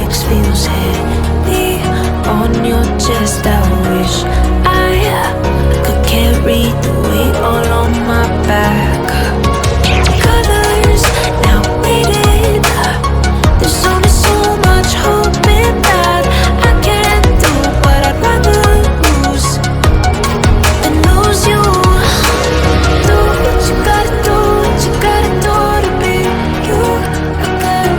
fix feels heavy on your chest. I wish I could carry the weight all on my back. Colors now faded. There's only so much hoping that I can do, but I'd rather lose than lose you. Do what you gotta do, what you gotta do to be you again.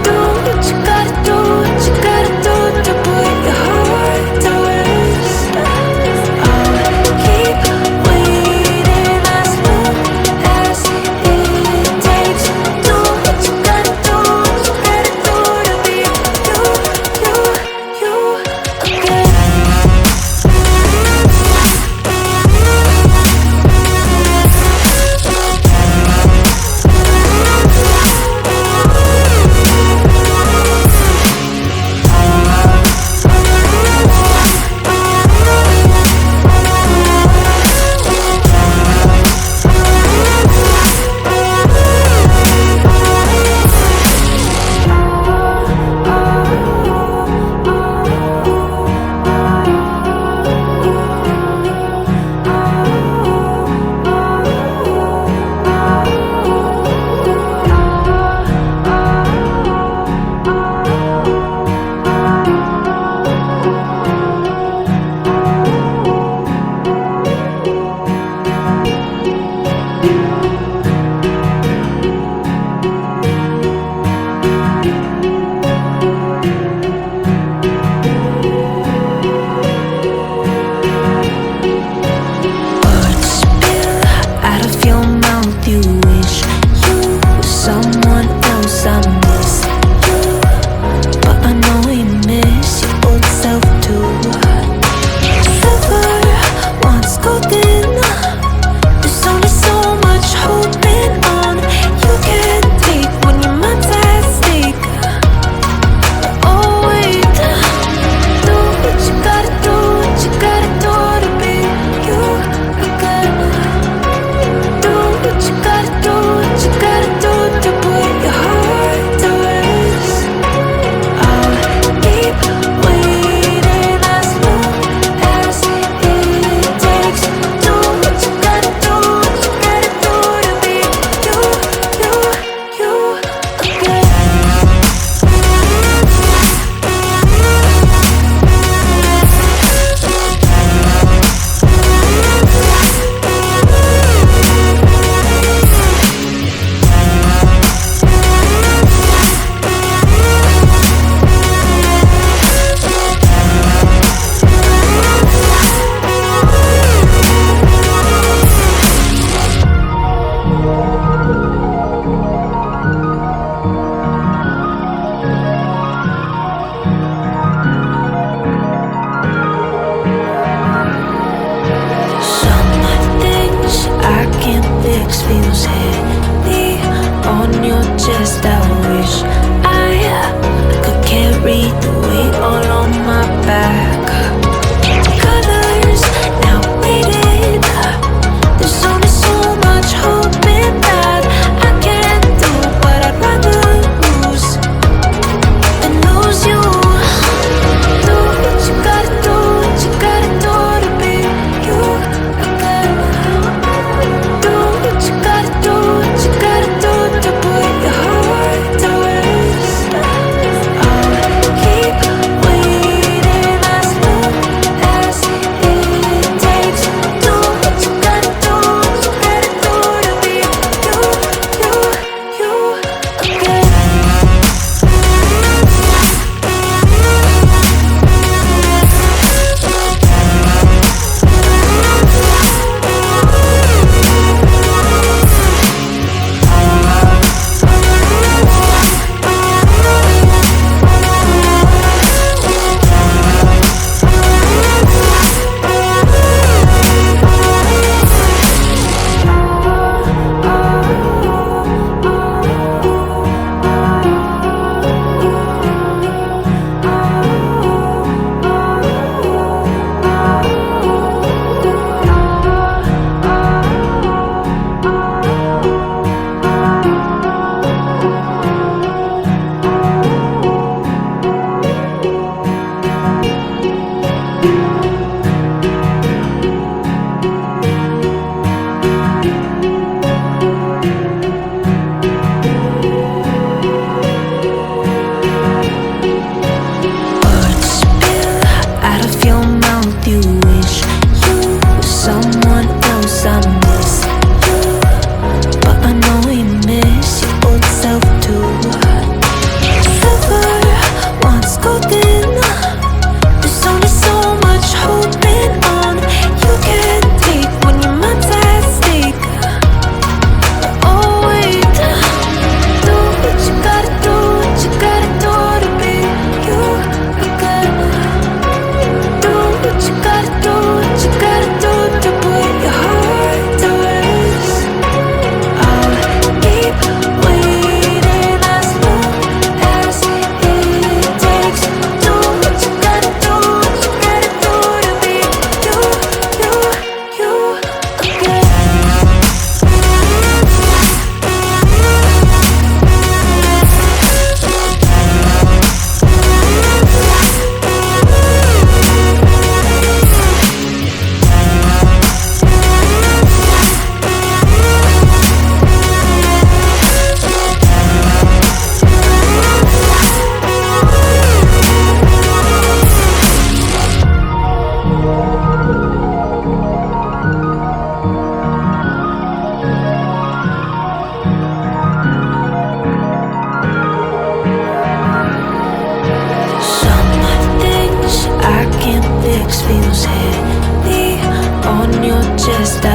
Do what you gotta do, what you gotta do to put your heart to rest. I'll keep waiting as long as it takes. Do what you gotta do, what you gotta do to be you again. Words spill out of your mouth. You wish you were someone else. I miss you, but I know we miss your old self too. Silver once golden. There's only so much holding on. You can't take when your mind's at stake. Oh wait, do what you gotta do, what you gotta do to be you again. Do what you gotta do, what you gotta do to put your heart to rest. I'll keep waiting as long as it takes. Do what you gotta do, what you gotta do to be you again. Some things I can't fix feels heavy on your chest. I wish I could carry the weight all on my back. Colors now faded. There's only so much hoping that I can do, but I'd rather lose than lose you. Do what you gotta do, what you gotta do to be you again. Do what you gotta do, what you gotta do to put your heart chest.